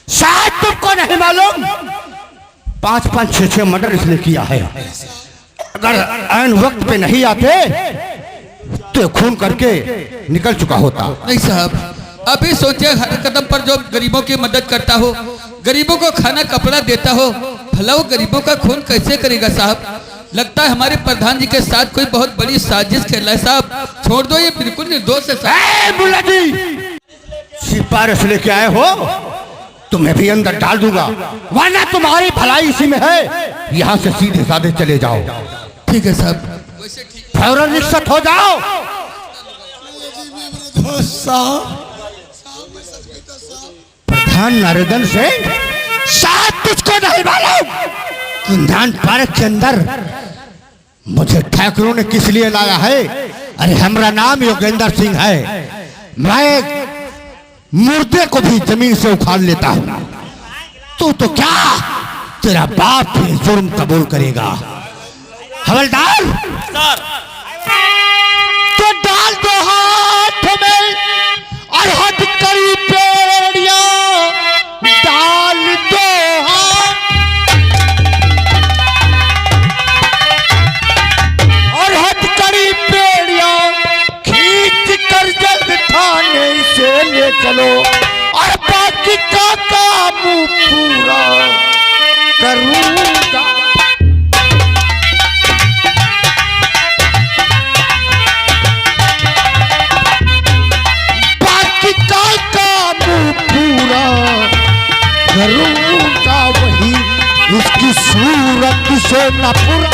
शायद तुमको नहीं मालूम 5-5, 6-6 मर्डर इसने किया है। अगर ऐन वक्त पे नहीं आते तो खून करके निकल चुका होता। नहीं साहब, अभी सोचे हर कदम पर जो गरीबों की मदद करता हो, गरीबों को खाना कपड़ा देता हो, भला वो गरीबों का खून कैसे करेगा साहब? लगता है हमारे प्रधान जी के साथ कोई बहुत बड़ी साजिश खेल रहा है साहब। छोड़ दो, ये बिल्कुल निर्दोष है साहब। मुल्ला जी, सिफारिश लेके आए हो, तुम्हें भी अंदर डाल दूंगा, वरना तुम्हारी भलाई इसी में है। यहाँ से सीधे साधे चले जाओ। ठीक है साहब, फौरन निश्चित हो जाओ। प्रधान नरेंद्र सिंह, शायद तुझको नहीं मालूम कुंदान पार्क के अंदर मुझे ठाकुरों ने किस लिए लाया है। अरे हमारा नाम योगेंद्र सिंह है। मैं मुर्दे को भी जमीन से उखाड़ लेता हूँ। तू तो क्या, तेरा बाप भी जुर्म कबूल करेगा। हवलदार सर, तो डाल दो हाथ में और हथकड़ी पेड़िया डाल दो हाथ, और हथकड़ी पेड़िया खींच कर जल्द थाने से ले चलो, और बाकी का काम पूरा करूंगा। पूरा करूंगा वही उसकी सूरत से न पूरा।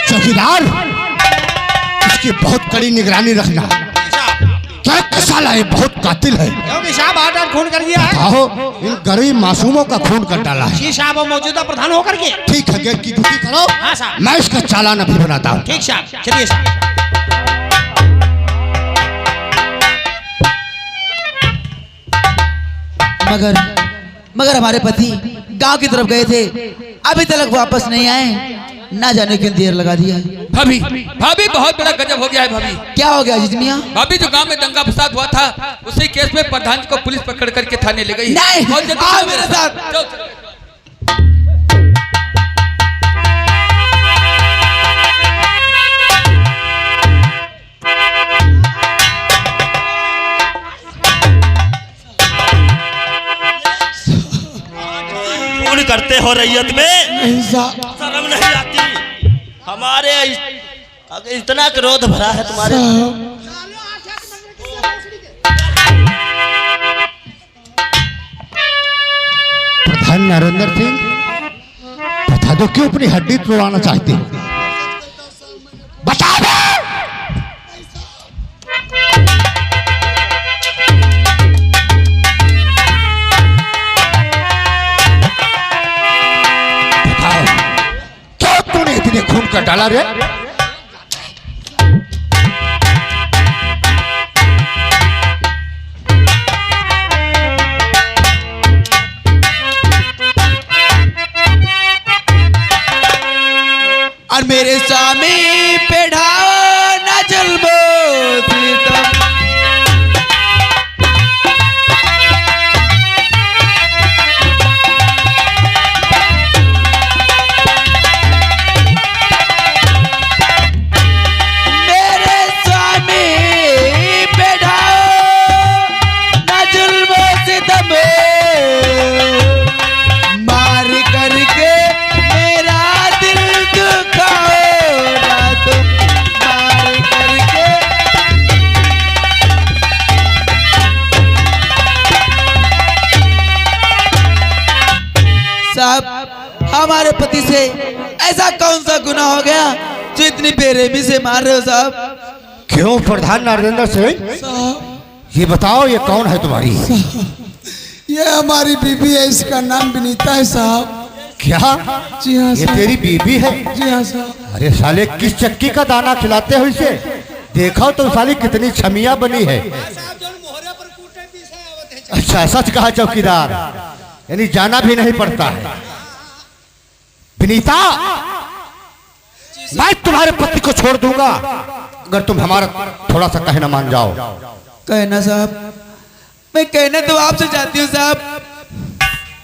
चौकीदार, इसकी बहुत कड़ी निगरानी रखना। क्या साला है, बहुत कातिल है। साहब आठ खून कर दिया है। आओ, इन गरीब मासूमों का खून कर डाला है। जी साहब, मौजूदा प्रधान होकर के। ठीक है, गेट की ड्यूटी करो। हाँ साहब। मैं इसका चालान अभी बनाता हूँ। ठीक साहब, चलिए साहब। मगर हमारे पति गांव की तरफ गए थे, अभी तक वापस नहीं आए। ना जाने क्यों देर लगा दिया। भाभी, भाभी बहुत बड़ा गजब हो गया है भाभी। क्या हो गया अजीत मियां? भाभी, जो गांव में दंगा फसाद हुआ था, उसी केस में प्रधान जी को पुलिस पकड़ करके थाने ले गई। नहीं, बहुत जल्दी आओ चलो मेरे साथ। चलो, चलो। खून करते हो रैयत में, शर्म नहीं आती? हमारे इतना क्रोध भरा है तुम्हारे। प्रधान नरेंद्र सिंह, बता दो क्यों अपनी हड्डी तोड़ाना चाहते हो? बता दो। बताओ, क्यों तूने इतने खून कर डाला रे? और मेरे स्वामी पे ढाओ ना जलबो प्रीतम। मेरे स्वामी पे ढाओ ना जलबो सितम, मार करके मेरा दिल दुखाओ ना तुम, मार करके। साहब, हमारे पति से ऐसा कौन सा गुनाह हो गया जो इतनी बेरहमी से मार रहे हो साहब? क्यों प्रधान नरेंद्र सिंह, ये बताओ ये कौन है तुम्हारी? ये हमारी बीबी है, इसका नाम विनीता है साहब। क्या जी हाँ ये साहब। तेरी बीबी है? जी हाँ साहब। अरे साले, किस चक्की का दाना खिलाते हो इसे? देखो तो साली कितनी छमिया बनी है। अच्छा सच कहा चौकीदार, यानी जाना भी नहीं पड़ता है। विनीता, मैं तुम्हारे पति को छोड़ दूंगा अगर तुम हमारा थोड़ा सा कहना मान जाओ। कहना साहब, मैं कहना तो आपसे चाहती हूँ साहब।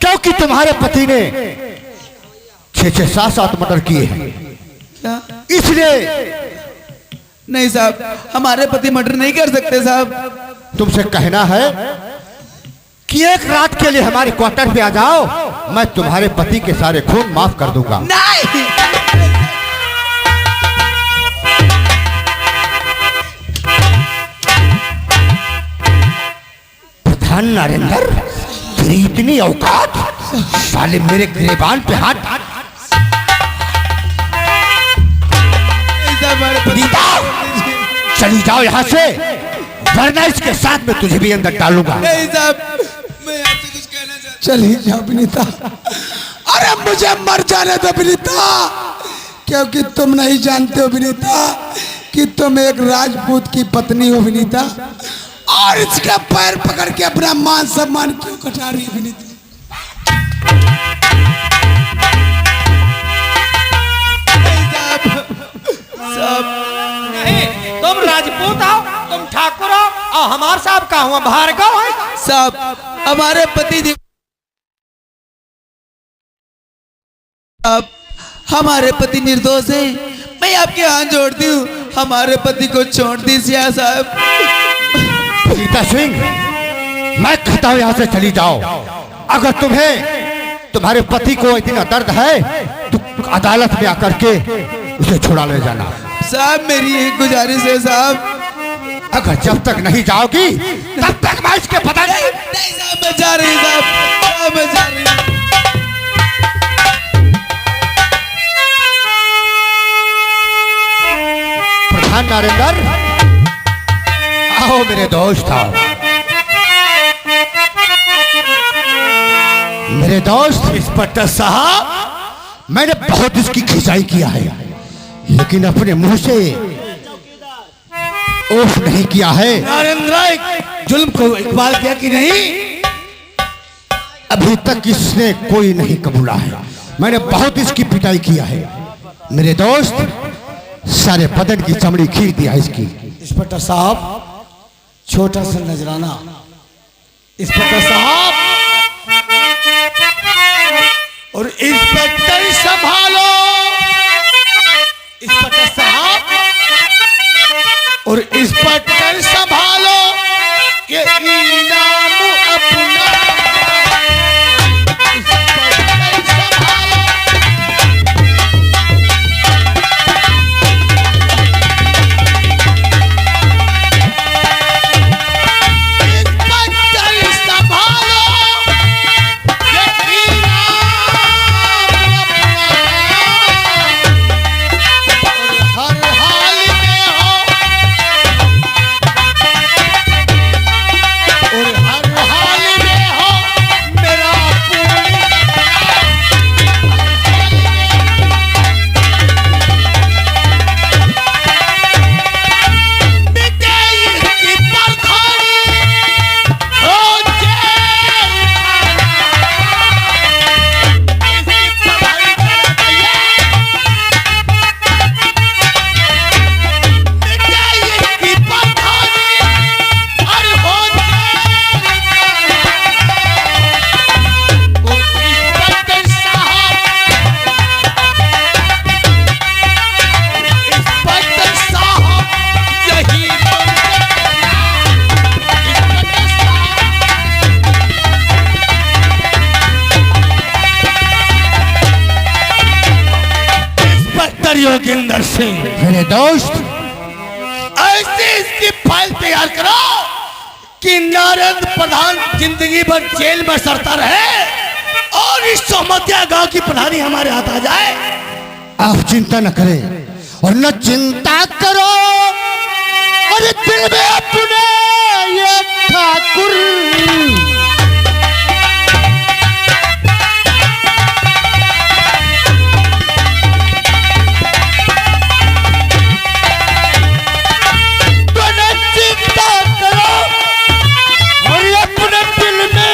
क्योंकि तुम्हारे पति ने 6-6, 7-7 मर्डर किए हैं, क्या? इसलिए नहीं साहब, हमारे पति मर्डर नहीं कर सकते साहब। तुमसे कहना है कि एक रात के लिए हमारे क्वार्टर पे आ जाओ, मैं तुम्हारे पति के सारे खून माफ कर दूंगा। नहीं, प्रधान नरेंद्र, तेरी इतनी औकात, साले मेरे गिरेबान पे हाथ। विनीता, चली जाओ यहाँ से, वरना इसके साथ में तुझे भी अंदर डालूंगा। नहीं साहब, मैं आपसे कुछ कहना चाहता चलिए जाओ विनीता। अरे मुझे मर जाने दो विनीता, क्योंकि तुम नहीं जानते हो विनीता कि तुम एक राजपूत की पत्नी हो विनीता, और इसका पैर पकड़ के अपना मान सम्मान क्यों कटा रही है विनीता? नहीं, तुम राजपूत हो, तुम ठाकुर हो, और हमारे साहब का हुआ भार्गव है साहब, हमारे पति आप, हमारे पति निर्दोष हैं। मैं आपके हाथ जोड़ती हूँ, हमारे पति को छोड़ दीजिए साहब। सीता सिंह, मैं कहता हूँ यहाँ से चली जाओ। अगर तुम्हें तुम्हारे पति को इतना दर्द है तो अदालत में आकर के उसे छुड़ा ले जाना। साहब मेरी एक गुजारिश है साहब। अगर जब तक नहीं जाओगी तब तक मैं इसके पता नहीं। नहीं साहब, मैं जा रही हूँ साहब, मैं जा रही हूँ। प्रधान नरेंद्र, आओ मेरे दोस्त, आओ मेरे दोस्त। इंस्पेक्टर साहब, मैंने बहुत इसकी खिंचाई किया है, लेकिन अपने मुंह से ओफ नहीं किया है। नरेंद्र, जुल्म को इकबाल किया कि नहीं? अभी तक इसने कोई नहीं कबूला है। मैंने बहुत इसकी पिटाई किया है मेरे दोस्त, सारे बदन की चमड़ी खींच दिया इसकी। इंस्पेक्टर साहब, छोटा सा नजराना। इंस्पेक्टर साहब, और इंस्पेक्टर संभालो। इंस्पेक्टर साहब, और इंस्पेक्टर संभालो, ये इनाम अपना। इंस्पेक्टर संभालो। इंस्पेक्टर संभालो, ये इनाम अपना। और हर हाल में हो, और हर हाल में हो मेरा योगेंद्र सिंह, मेरे दोस्त, ऐसे इसकी फाइल तैयार करो कि नरेंद्र प्रधान जिंदगी भर जेल में सड़ता रहे और इस सोमतिया गांव की प्रधानी हमारे हाथ आ जाए। आप चिंता न करें और न चिंता करो, और दिल में अपने ये ठाकुर चिंता करो, और अपने दिल में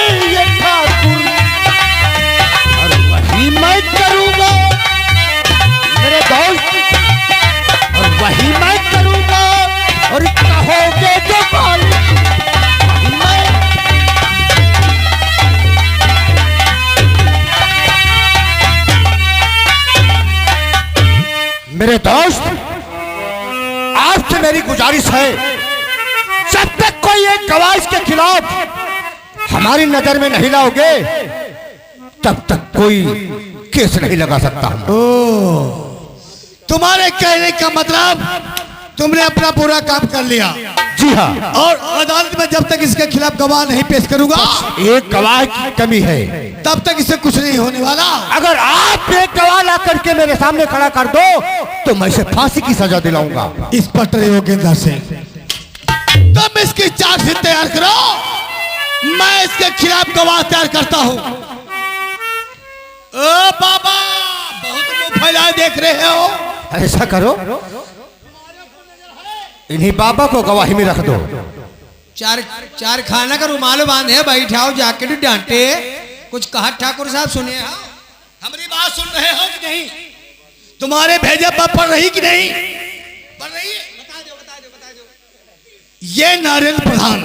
मेरी गुजारिश है, जब तक कोई एक गवाह के खिलाफ हमारी नजर में नहीं लाओगे तब तक कोई केस नहीं लगा सकता। तुम्हारे कहने का मतलब तुमने अपना पूरा काम कर लिया। जी हाँ, और अदालत में जब तक इसके खिलाफ गवाह नहीं पेश करूंगा, एक गवाह की कमी है, तब तक इससे कुछ नहीं होने वाला। अगर आप एक गवाह ला करके मेरे सामने खड़ा कर दो तो मैं इसे फांसी की सजा दिलाऊंगा। इंस्पेक्टर योगेंद्र सिंह, तुम इसकी चार्जशीट तैयार करो, मैं इसके खिलाफ गवाह तैयार करता हूं। ओ बाबा, बहुत मुंह फैलाए देख रहे हो। ऐसा करो, इन्हीं बाबा को गवाही में रख दो। चार खाना का रुमाल बांधे बैठाओ, जाके डांटे। कुछ कहा ठाकुर साहब, सुने हमारी बात सुन रहे हो कि नहीं? तुम्हारे भेजे पर पढ़ रही कि नहीं? पढ़ रही है? बता दो। ये नरेंद्र प्रधान,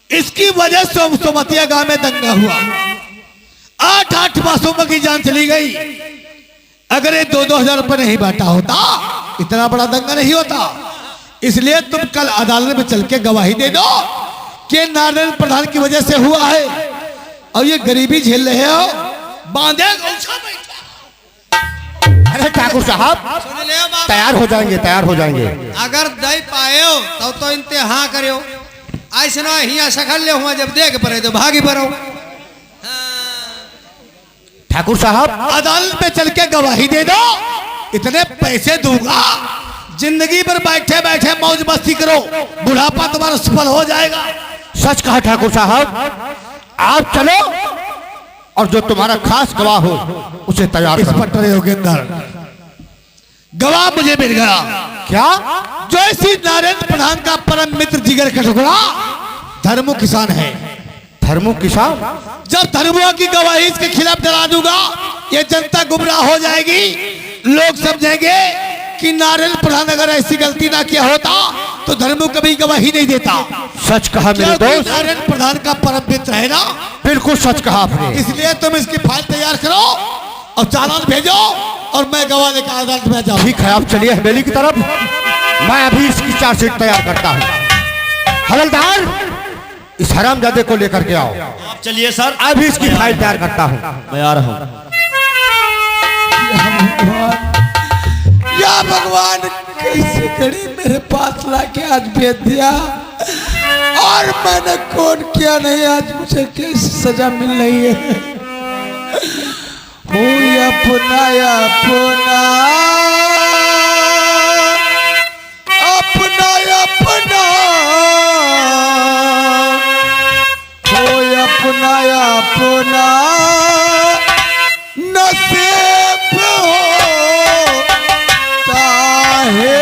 इसकी वजह से सोमतिया गांव में दंगा हुआ, 8 मासूमों की जान चली गई। अगर ये 2,000 रुपए नहीं बांटा होता, इतना बड़ा दंगा नहीं होता। इसलिए तुम कल अदालत में चल के गवाही दे दो कि नारायण प्रधान की वजह से हुआ है, और ये गरीबी झेल रहे हो। बांधे अरे ठाकुर साहब, तैयार हो जाएंगे, तैयार हो जाएंगे। अगर दे पाए तब तो इंतहा करो, ऐसे ना हिया सखल ले हुआ, जब देख पड़े तो भागी पड़ो। ठाकुर साहब, अदालत में चल के गवाही दे दो, इतने पैसे दूंगा, जिंदगी भर बैठे बैठे मौज मस्ती करो, बुढ़ापा तुम्हारा सफल हो जाएगा। सच कहा ठाकुर साहब, आप चलो और जो तुम्हारा खास गवाह हो उसे तैयार करो। इंस्पेक्टर योगेंद्र, गवाह मुझे मिल गया। क्या? जो इसी नरेंद्र प्रधान का परम मित्र, जिगर का टुकड़ा, धर्मू किसान है। धर्मू किसान? जब धर्मुआ की गवाही इसके खिलाफ डरा दूंगा, ये जनता गुमराह हो जाएगी। लोग समझेंगे कि नारायण प्रधान अगर ऐसी गलती ना किया होता तो धर्मू कभी गवाही नहीं देता। सच कहा मेरे दोस्त, नारायण प्रधान का परम मित्र है ना। बिल्कुल सच कहा आपने। इसलिए तुम इसकी फाइल तैयार करो और चालान भेजो, और मैं गवाह लेकर अदालत में जाऊँ। ठीक है, आप चलिए हवेली की तरफ, मैं अभी इसकी चार्जशीट तैयार करता हूँ। हवलदार, इस हरामजादे को लेकर के आओ। आप चलिए सर, अभी इसकी फाइल तैयार करता हूँ। मैं आ रहा हूँ। या भगवान, कैसी घड़ी मेरे पास लाके आज भेज दिया, और मैंने कौन किया नहीं, आज मुझे कैसी सजा मिल रही है। हो अपना अपना अपना अपना हो अपना अपना नसीब होता है।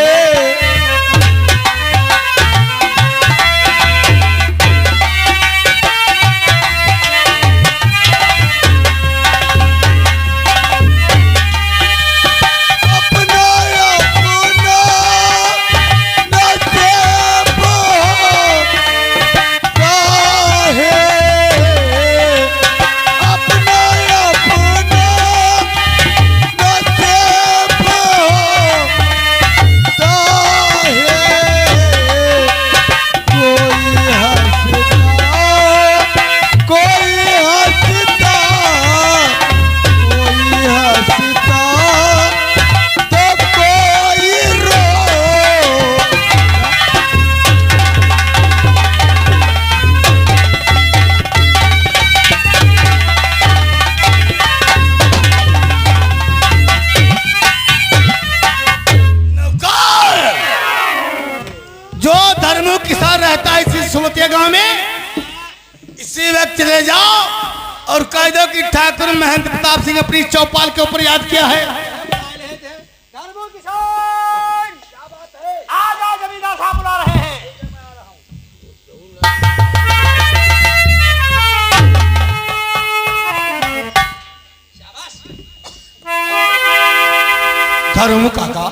गांव में इसी वक्त चले जाओ और कह दो कि ठाकुर महेंद्र प्रताप सिंह अपनी चौपाल के ऊपर याद किया है। जमींदार साहब बुला रहे हैं। धर्मू काका,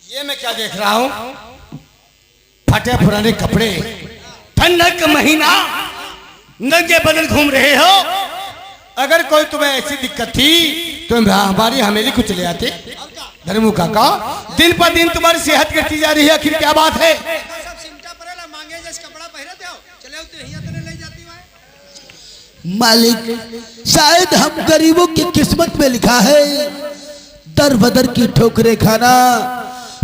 ये मैं क्या देख रहा हूं? फटे पुराने कपड़े, ठंडक का महीना, नंगे बदन घूम रहे हो। अगर कोई तुम्हें ऐसी दिक्कत थी तुम हमारी हमेली को चले आते। धर्मू काका, दिन पर दिन तुम्हारी सेहत घटती जा रही है, आखिर क्या बात है? सब सिमटा परेला मांगे जैसे कपड़ा पहनते हो चले हो तो हिया तने ले जाती है। मालिक, शायद हम गरीबों की किस्मत में लिखा है दर बदर की ठोकरें खाना।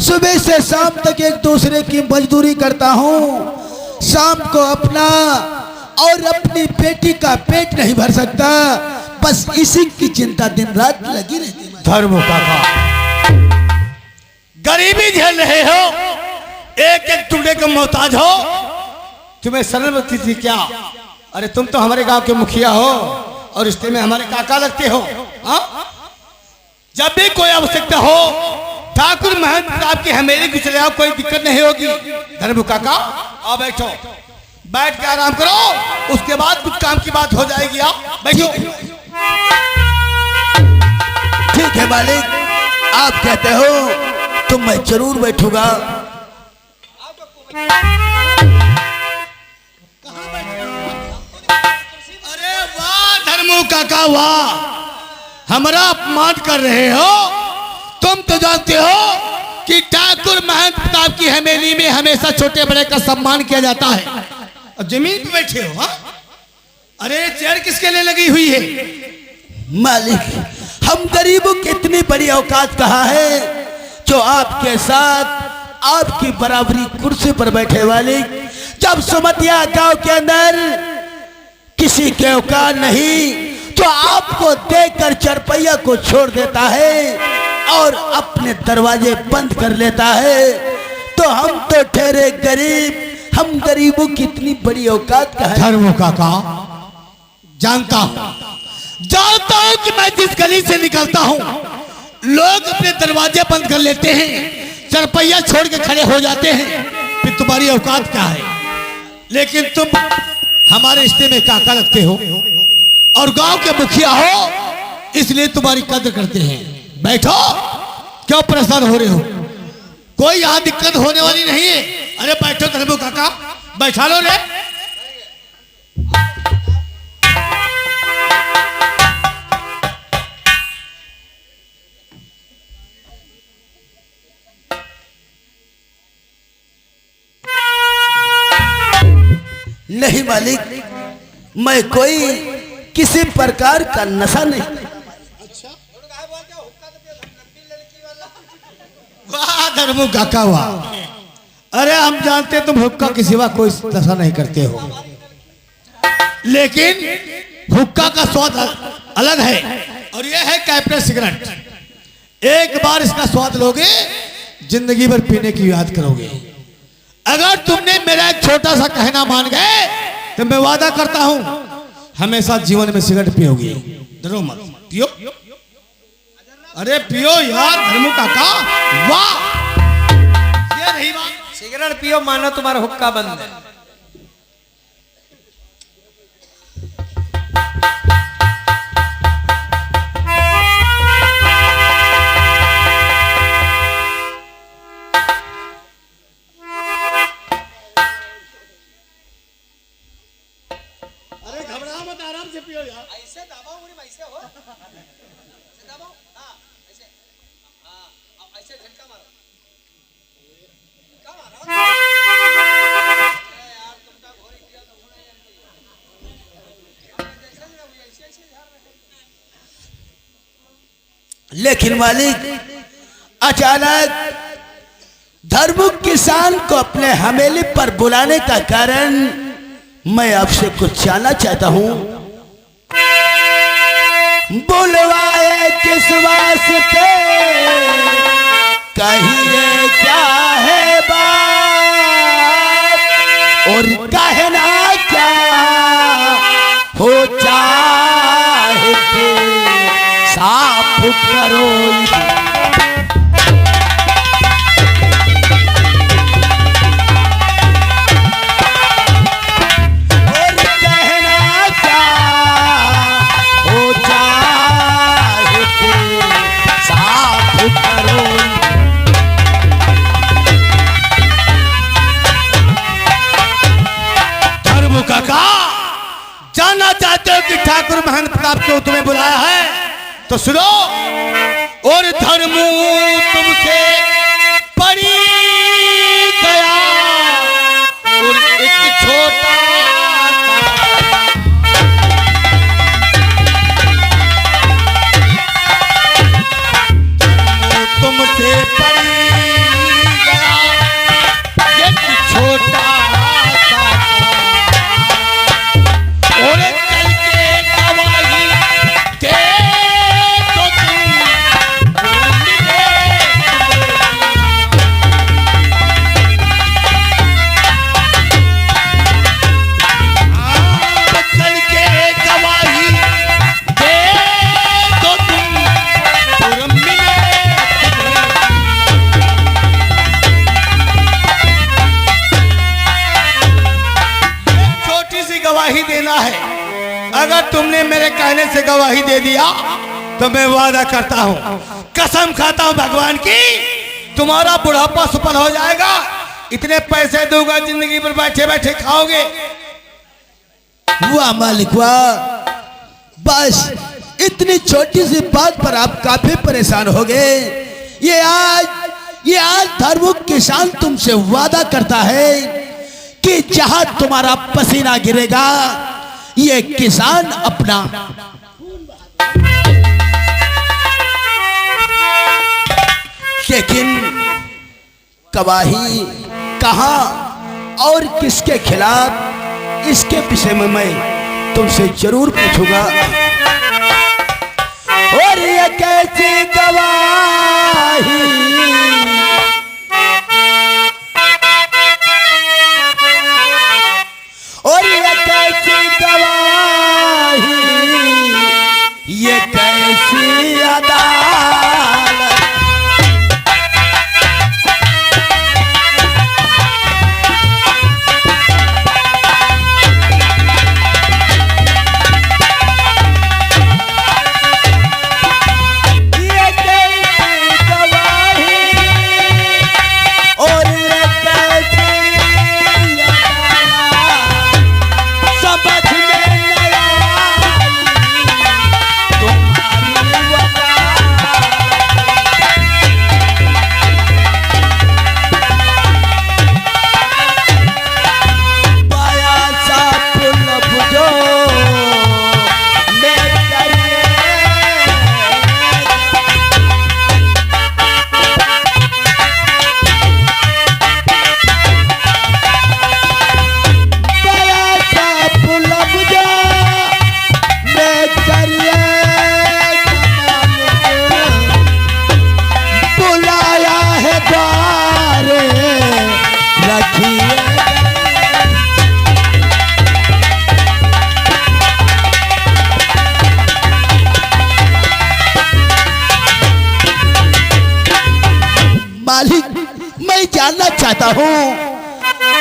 सुबह से शाम तक एक दूसरे की मजदूरी करता हूँ, शाम को अपना और अपनी बेटी का पेट नहीं भर सकता, बस इसी की चिंता दिन रात लगी रहती है। धर्मू काका, गरीबी झेल रहे हो, एक एक टुकड़े का मोहताज हो, तुम्हें शर्म लगती थी क्या? अरे तुम तो हमारे गांव के मुखिया हो और रिश्ते में हमारे काका लगते हो। हाँ, जब भी कोई आवश्यकता हो ठाकुर महंत आपकी हमेली की चले आओ, कोई दिक्कत नहीं होगी। धर्मू काका, आओ बैठो, बैठ के आराम करो, उसके बाद कुछ काम की बात हो जाएगी। आओ बैठो। ठीक है मालिक, आप कहते हो तो मैं जरूर बैठूंगा। अरे वाह धर्मू काका, वाह, हमारा अपमान कर रहे हो। तुम तो जानते हो कि ठाकुर महंत प्रताप की हवेली में हमेशा छोटे बड़े का सम्मान किया जाता है, और जमीन पे बैठे हो। हाँ, अरे चेयर किसके लिए लगी हुई है? मालिक, हम गरीबों की इतनी बड़ी औकात कहाँ है जो आपके साथ आपकी बराबरी कुर्सी पर बैठे वाले, जब सुमतिया गांव के अंदर किसी के औकात नहीं तो आपको देकर चरपैया को छोड़ देता है और अपने दरवाजे बंद कर लेता है, तो हम तो ठहरे गरीब, हम गरीबों की इतनी बड़ी औकात कहाँ है? धर्मू काका, जानता हूं कि मैं जिस गली से निकलता हूं लोग अपने दरवाजे बंद कर लेते हैं, चरपैया छोड़ के खड़े हो जाते हैं, फिर तुम्हारी औकात क्या है? लेकिन तुम हमारे रिश्ते में काका लगते हो और गांव के मुखिया हो, इसलिए तुम्हारी कदर करते हैं। बैठो, क्यों परेशान हो रहे हो? कोई यहां दिक्कत होने वाली नहीं है। अरे बैठो धर्मू काका, बैठा लो रे। नहीं मालिक, मैं कोई किसी प्रकार का नशा नहीं। वाह धर्मू काका, वाह। अरे हम जानते तुम हुक्का के सिवा कोई नशा नहीं करते हो, लेकिन हुक्का का स्वाद अलग है और यह है कैप्टन सिगरेट। एक बार इसका स्वाद लोगे, जिंदगी भर पीने की याद करोगे। अगर तुमने मेरा एक छोटा सा कहना मान गए तो मैं वादा करता हूं हमेशा जीवन में सिगरेट पियोगे। डरो मत, पियो। अरे पियो यार धर्मू काका, वाह। ये रही बात। सिगरेट पियो मानो तुम्हारा हुक्का बंद है। लेकिन मालिक, अचानक धर्मु किसान को अपने हवेली पर बुलाने का कारण मैं आपसे कुछ जानना चाहता हूं। बुलवाए किस वास्ते, कहिए क्या है बात, और कहना क्या हो चाहे साफ करो। जानना चाहते हो कि ठाकुर महंत प्रताप क्यों तुम्हें बुलाया है? तो सुनो, और धर्म तुमसे पड़ी गया और एक छोटा तुमसे पड़ी गया एक छोटा सा और कल के गवाही दे तो तुम कल के गवाही दे तो तुम मिले। छोटी सी गवाही देना है, अगर तुमने मेरे कहने से गवाही दे दिया तो मैं वादा करता हूँ, कसम खाता हूँ भगवान की, तुम्हारा बुढ़ापा सफल हो जाएगा। इतने पैसे दूंगा, जिंदगी पर बैठे बैठे खाओगे। वाह मालिक वाह, बस इतनी छोटी सी बात पर आप काफी परेशान हो गए। ये आज धर्मुख किसान तुमसे वादा करता है कि जहां तुम्हारा पसीना गिरेगा ये किसान अपना लेकिन गवाही कहां और किसके खिलाफ, इसके विषय में मैं तुमसे जरूर पूछूंगा। और ये कैसी गवाही, और ये कैसी गवाही, ये कैसी अदालत, ये कैसी गवाही, और ये कैसी अदालत, समझ में न आई तुम्हारी वकालत। पाया सा पुल बुझो मैं करिए, पाया सा पुल बुझो मैं करिए, बुलाया है द्वारे रखिए। मालिक, मैं जानना चाहता हूँ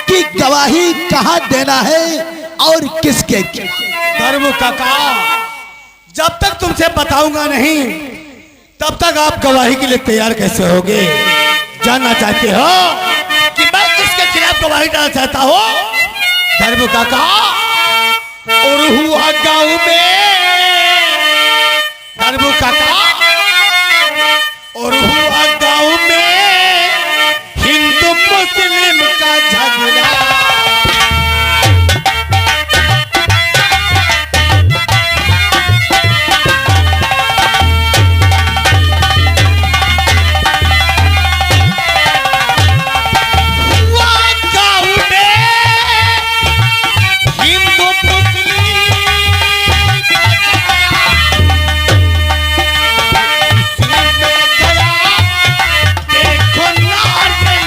कि गवाही कहाँ देना है और किसके। धर्म काका, जब तक तुमसे बताऊंगा नहीं तब तक आप गवाही के लिए तैयार कैसे होगे? जानना चाहते हो कि मैं किसके खिलाफ गवाही देना चाहता हूँ? धर्म काका, और हुआ गांव में धर्म काका, और हुआ गांव में हिंदू मुस्लिम का झगड़ा। हुआ गांव में हिंदू मुस्लिम का झगड़ा। देखो नारियल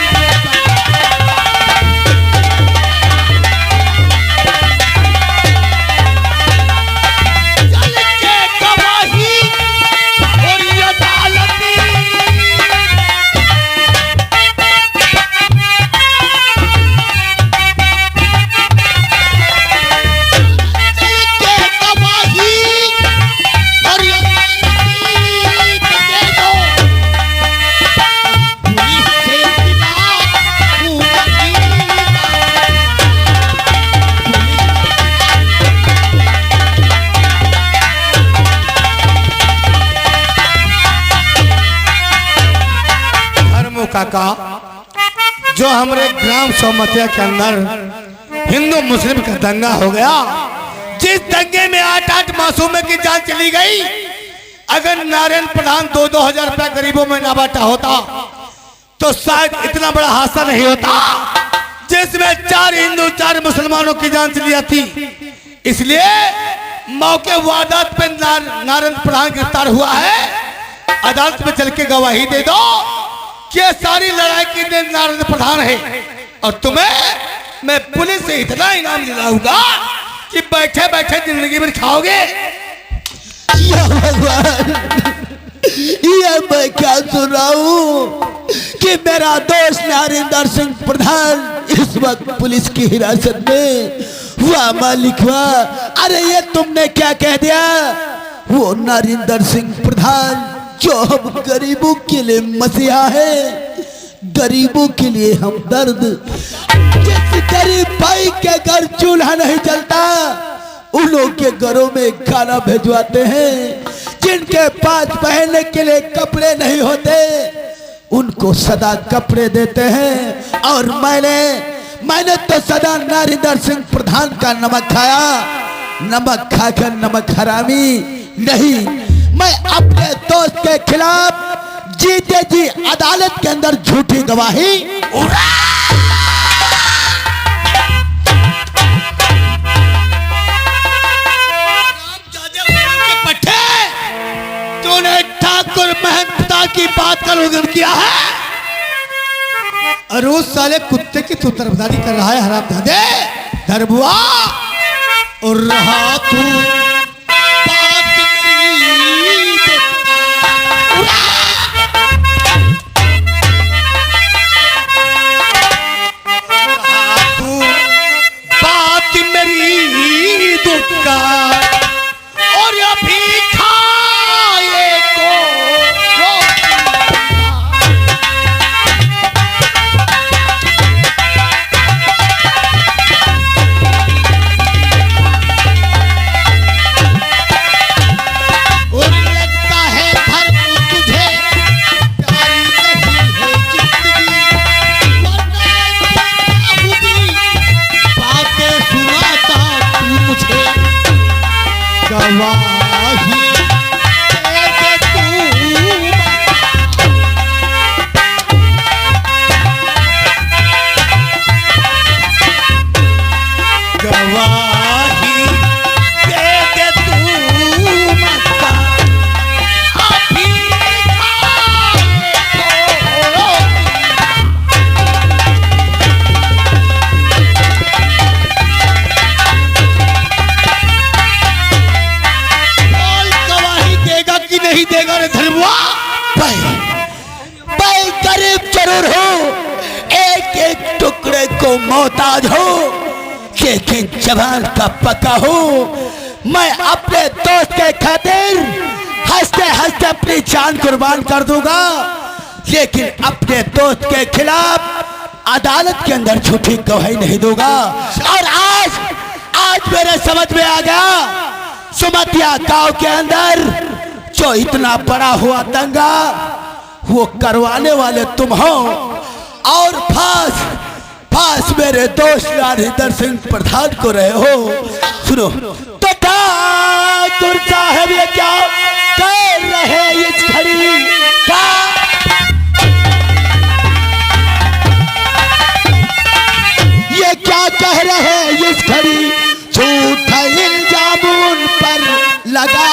काका, जो हमारे ग्राम सोमतिया के अंदर हिंदू मुस्लिम का दंगा हो गया, जिस दंगे में 8-8 मासूमों की जान चली गई, अगर नारायण प्रधान 2-2 हजार रुपया गरीबों में ना बांटा होता तो शायद इतना बड़ा हादसा नहीं होता, जिसमें 4 हिंदू 4 मुसलमानों की जान चली जाती। इसलिए मौके वारदात पे नारायण प्रधान गिरफ्तार हुआ है। अदालत में चल के गवाही दे दो कि ये सारी लड़ाई की दिन नारायण प्रधान है, और तुम्हें मैं पुलिस से इतना इनाम दिलाऊंगा कि बैठे बैठे जिंदगी में खाओगे। या भगवान, ये मैं क्या सुन रहा हूँ कि मेरा दोस्त नरेंद्र सिंह प्रधान इस वक्त पुलिस की हिरासत में। वाह मालिक वाह, अरे ये तुमने क्या कह दिया? वो नरेंद्र सिंह प्रधान जो हम गरीबों के लिए मसीहा है, गरीबों के लिए हमदर्द। जिस गरीब भाई के घर चूल्हा नहीं जलता, उन लोग के घरों में खाना भिजवाते हैं। जिनके पास पहनने के लिए कपड़े नहीं होते, उनको सदा कपड़े देते हैं। और मैंने तो सदा नरेंद्र सिंह प्रधान का नमक खाया, नमक खाकर नमक हरामी नहीं। मैं अपने दोस्त के खिलाफ जीते जी अदालत के अंदर झूठी गवाही तूने ठाकुर महंता की बात का उल्लंघन किया है, और उस साले कुत्ते की तू तरफदारी कर रहा है हरामजादे दरबुआ। और रहा तू बात मेरी, रहा तू बात मेरी दुख का, और अभी खाए को और लगता है धर्म तुझे प्यारी नहीं है जिंदगी, बातें सुनाता तू मुझे गवाही दे दे तू। गवाही दे दे तू मक्का, अभी गवाही देगा कि नहीं देगा रे धर्मवा? मैं गरीब जरूर हूँ, एक एक टुकड़े को मोहताज हूँ, लेकिन जवान का पक्का हूँ। मैं अपने दोस्त के खातिर हंसते हंसते अपनी जान कुर्बान कर दूंगा, लेकिन अपने दोस्त के खिलाफ अदालत के अंदर झूठी गवाही नहीं दूंगा। और आज मेरे समझ में आ गया, सुमतिया गांव के अंदर जो इतना बड़ा हुआ दंगा, वो करवाने वाले तुम हो, और फांस मेरे दोस्त नरेंद्र सिंह प्रधान को रहे हो। सुनो तो ठाकुर साहब ये क्या कर रहे इस घड़ी का? ये क्या कह रहे इस घड़ी? झूठा इल्जाम उन पर लगा